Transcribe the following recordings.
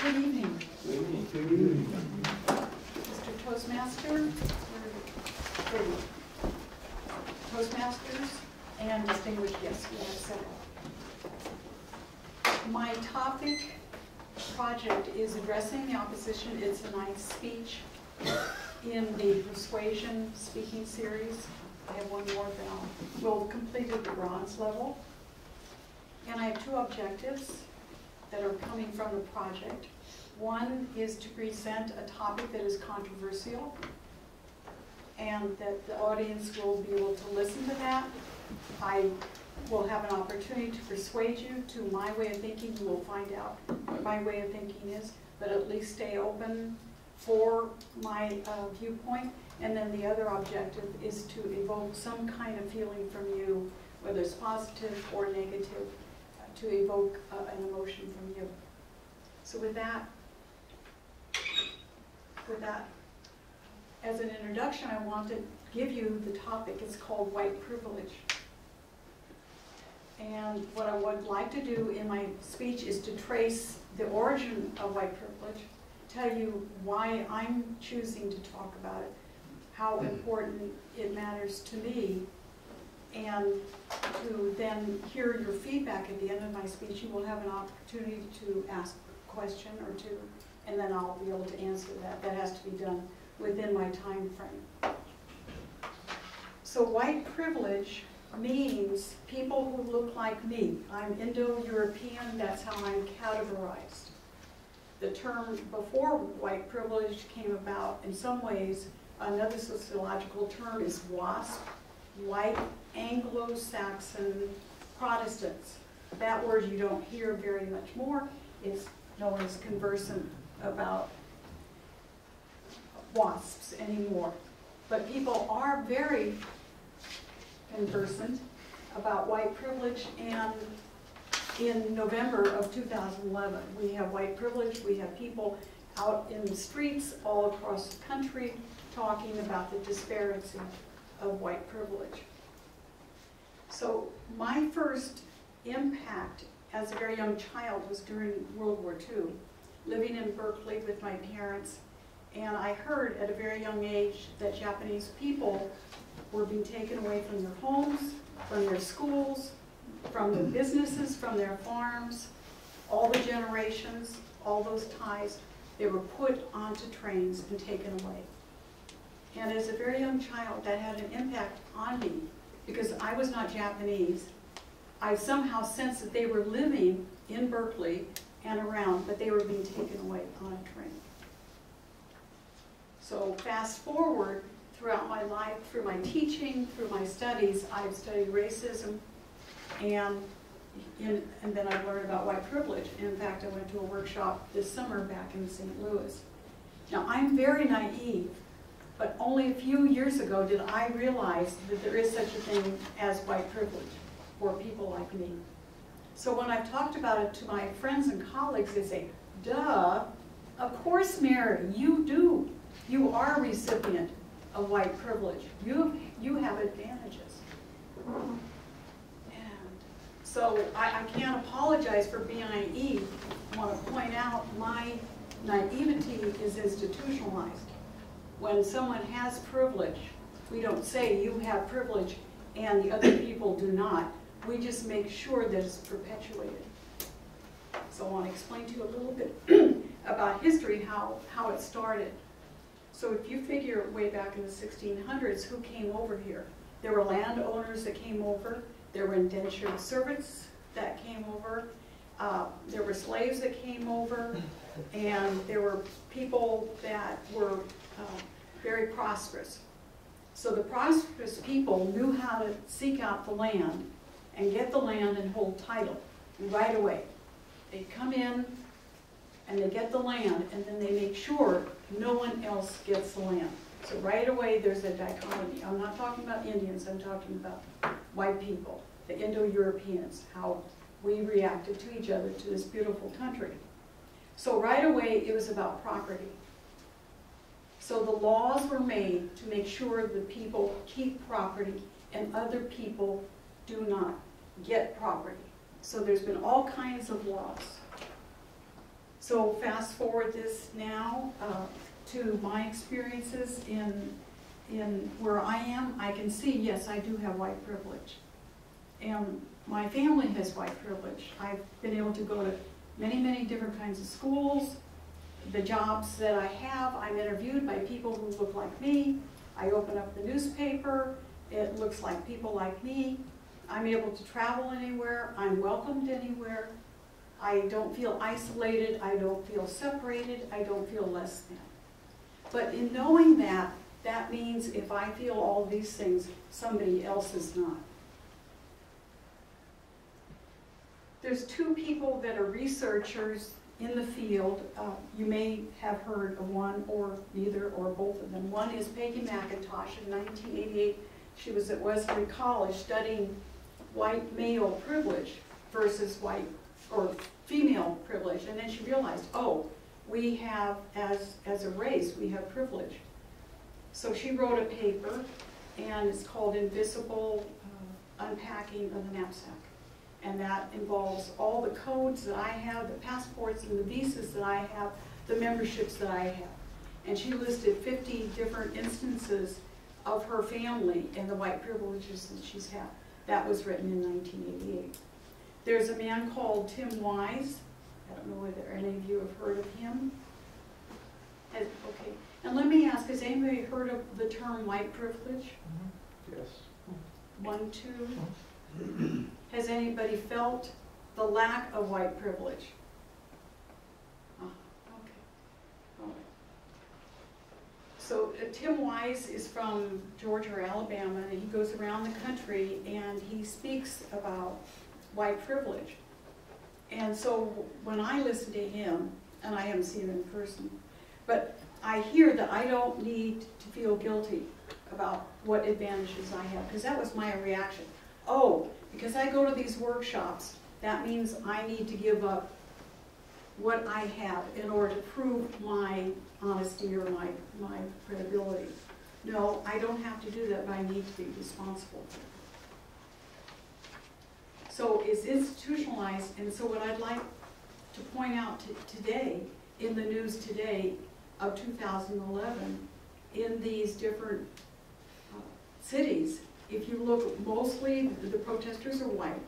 Good evening. Good evening. Good evening. Mr. Toastmaster, Toastmasters, and distinguished guests, we have several. My topic project is addressing the opposition. It's a nice speech in the Persuasion speaking series. I have one more now. We'll complete at the bronze level. And I have two objectives that are coming from the project. One is to present a topic that is controversial and that the audience will be able to listen to that. I will have an opportunity to persuade you to my way of thinking. You will find out what my way of thinking is, but at least stay open for my viewpoint. And then the other objective is to evoke some kind of feeling from you, whether it's positive or negative, to evoke an emotion from you. So with that, as an introduction, I want to give you the topic. It's called white privilege. And what I would like to do in my speech is to trace the origin of white privilege, tell you why I'm choosing to talk about it, how important it matters to me, and to then hear your feedback at the end of my speech. You will have an opportunity to ask a question or two, and then I'll be able to answer that. That has to be done within my time frame. So white privilege means people who look like me. I'm Indo-European, that's how I'm categorized. The term before white privilege came about, in some ways, another sociological term is WASP, white Anglo-Saxon Protestants. That word you don't hear very much more. It's no one's conversant about WASPs anymore. But people are very conversant about white privilege, and in November of 2011, we have white privilege. We have people out in the streets all across the country talking about the disparity of white privilege. So my first impact as a very young child was during World War II, living in Berkeley with my parents, and I heard at a very young age that Japanese people were being taken away from their homes, from their schools, from their businesses, from their farms, all the generations, all those ties, they were put onto trains and taken away. And as a very young child, that had an impact on me because I was not Japanese. I somehow sensed that they were living in Berkeley and around, but they were being taken away on a train. So fast forward throughout my life, through my teaching, through my studies, I've studied racism, and then I've learned about white privilege. In fact, I went to a workshop this summer back in St. Louis. Now, I'm very naive, but only a few years ago did I realize that there is such a thing as white privilege for people like me. So when I've talked about it to my friends and colleagues, they say, duh, of course, Mary, you do. You are a recipient of white privilege. You have advantages. And so I can't apologize for being naive. I want to point out my naivety is institutionalized. When someone has privilege, we don't say you have privilege and the other people do not. We just make sure that it's perpetuated. So I want to explain to you a little bit about history, how it started. So if you figure way back in the 1600s, who came over here? There were landowners that came over. There were indentured servants that came over. There were slaves that came over. And there were people that were very prosperous. So the prosperous people knew how to seek out the land and get the land and hold title right away. They come in and they get the land, and then they make sure no one else gets the land. So right away there's a dichotomy. I'm not talking about Indians, I'm talking about white people, the Indo-Europeans, how we reacted to each other to this beautiful country. So right away it was about property. So the laws were made to make sure that people keep property and other people do not get property. So there's been all kinds of laws. So fast forward this now to my experiences in where I am. I can see, yes, I do have white privilege. And my family has white privilege. I've been able to go to many, many different kinds of schools. The jobs that I have, I'm interviewed by people who look like me. I open up the newspaper, it looks like people like me. I'm able to travel anywhere, I'm welcomed anywhere. I don't feel isolated, I don't feel separated, I don't feel less than. But in knowing that, that means if I feel all these things, somebody else is not. There's two people that are researchers in the field. You may have heard of one or neither or both of them. One is Peggy McIntosh. In 1988, she was at Wesley College studying white male privilege versus white or female privilege. And then she realized, oh, we have, as a race, we have privilege. So she wrote a paper, and it's called Invisible Unpacking of the Knapsack. And that involves all the codes that I have, the passports and the visas that I have, the memberships that I have. And she listed 50 different instances of her family and the white privileges that she's had. That was written in 1988. There's a man called Tim Wise. I don't know whether any of you have heard of him. Okay, and let me ask, has anybody heard of the term white privilege? Yes. 1, 2. Has anybody felt the lack of white privilege? Oh, okay. All right. So Tim Wise is from Georgia or Alabama, and he goes around the country and he speaks about white privilege. And so when I listen to him, and I haven't seen him in person, but I hear that I don't need to feel guilty about what advantages I have, because that was my reaction. Oh, because I go to these workshops, that means I need to give up what I have in order to prove my honesty or my credibility. No, I don't have to do that, but I need to be responsible. So it's institutionalized, and so what I'd like to point out today, in the news today of 2011, in these different cities, if you look, mostly the protesters are white.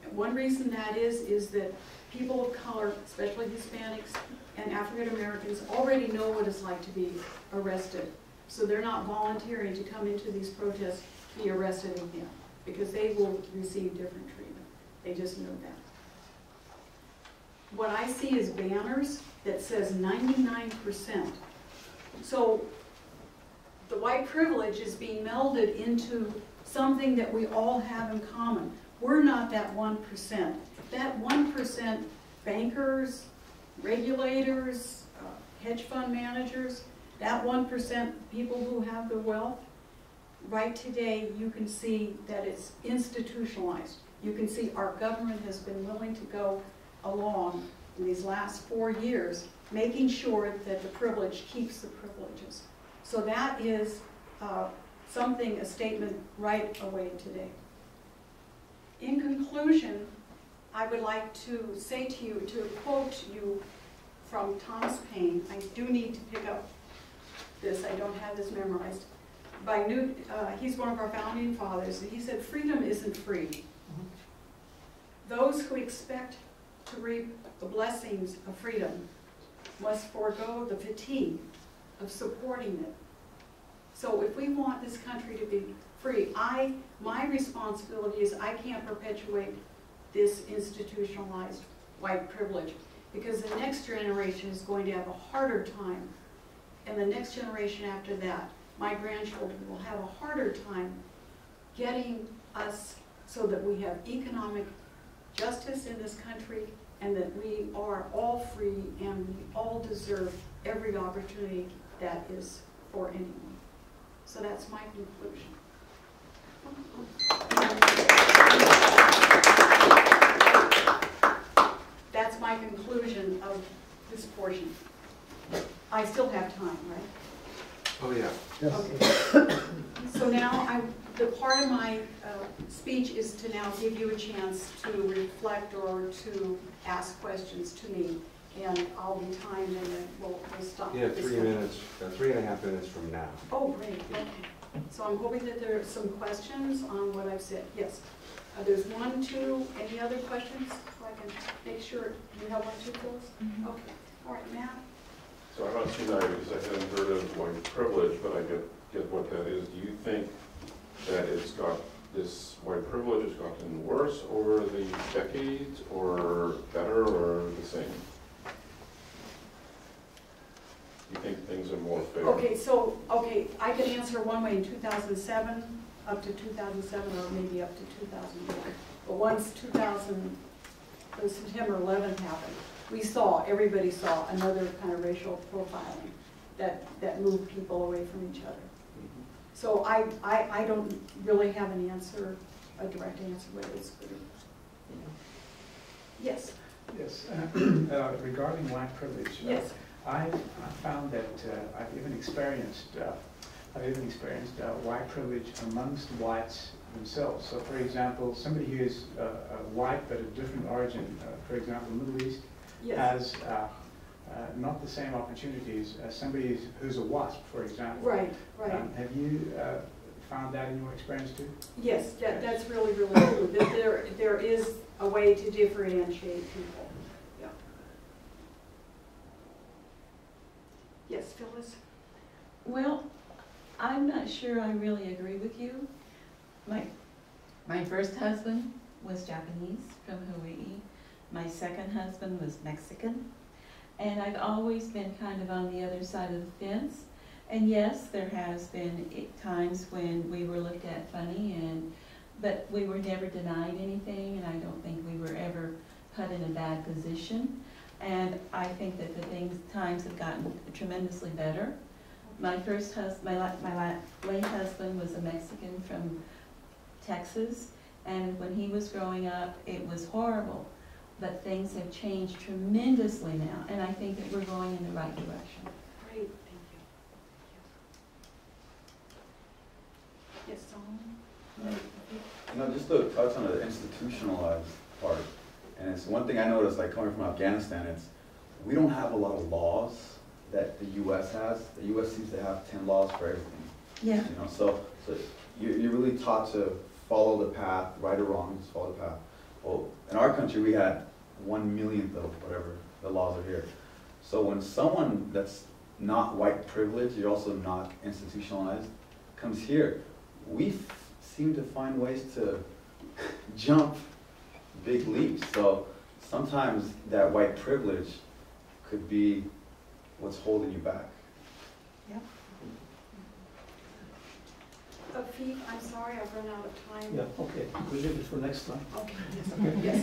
And one reason that is that people of color, especially Hispanics and African Americans, already know what it's like to be arrested. So they're not volunteering to come into these protests to be arrested again, because they will receive different treatment. They just know that. What I see is banners that says 99%. So the white privilege is being melded into something that we all have in common. We're not that 1%. That 1%, bankers, regulators, hedge fund managers, that 1% people who have the wealth, right today you can see that it's institutionalized. You can see our government has been willing to go along in these last 4 years, making sure that the privilege keeps the privileges. So that is a statement right away today. In conclusion, I would like to say to you, to quote you from Thomas Paine. I do need to pick up this, I don't have this memorized. He's one of our founding fathers, and he said, freedom isn't free. Those who expect to reap the blessings of freedom must forego the fatigue of supporting it. So if we want this country to be free, my responsibility is I can't perpetuate this institutionalized white privilege, because the next generation is going to have a harder time, and the next generation after that, my grandchildren, will have a harder time getting us so that we have economic justice in this country, and that we are all free and we all deserve every opportunity that is for anyone. So that's my conclusion. That's my conclusion of this portion. I still have time, right? Oh, yeah. Yes. Okay. So now, the part of my speech is to now give you a chance to reflect or to ask questions to me. and I'll be timed, and then we'll stop. Yeah, this 3 one. minutes, 3.5 minutes from now. Oh, great, okay. So I'm hoping that there are some questions on what I've said. Yes. There's 1, 2, any other questions? So I can make sure you have 1, 2, Phyllis? Okay. All right, Matt? So I'm not seeing that because I hadn't heard of white privilege, but I get what that is. Do you think that this white privilege has gotten worse over the decades, or better, or the same? You think things are more fair? Okay, I can answer one way in 2007, up to 2007, or maybe up to 2001. But once September 11th happened, everybody saw another kind of racial profiling that moved people away from each other. So I don't really have an answer, a direct answer, whether it's good or, you know. Yes. Yes. Regarding white privilege. Yes. I found that I've even experienced white privilege amongst whites themselves. So, for example, somebody who is white but of different origin, for example, Middle East, Yes. has not the same opportunities as somebody who's a WASP, for example. Right, right. Have you found that in your experience too? Yes, that's really, really true. That there is a way to differentiate people. Yeah. Yes, Phyllis? Well, I'm not sure I really agree with you. My first husband was Japanese from Hawaii. My second husband was Mexican. And I've always been kind of on the other side of the fence. And yes, there has been times when we were looked at funny, but we were never denied anything, and I don't think we were ever put in a bad position. And I think that times have gotten tremendously better. My first husband, my late husband was a Mexican from Texas, and when he was growing up, it was horrible. But things have changed tremendously now, and I think that we're going in the right direction. Great, thank you. Yes, Solomon? Just to touch on the institutionalized part, and it's one thing I noticed, like coming from Afghanistan, we don't have a lot of laws that the U.S. has. The U.S. seems to have 10 laws for everything. Yeah. So you're really taught to follow the path, right or wrong, just follow the path. Well, in our country, we had 1/1,000,000th of whatever the laws are here. So when someone that's not white privileged, you're also not institutionalized, comes here, we seem to find ways to jump big leaps. So sometimes that white privilege could be what's holding you back. Yep. Pete, I'm sorry, I've run out of time. Yeah, okay, we'll leave it for next time. Okay, yes.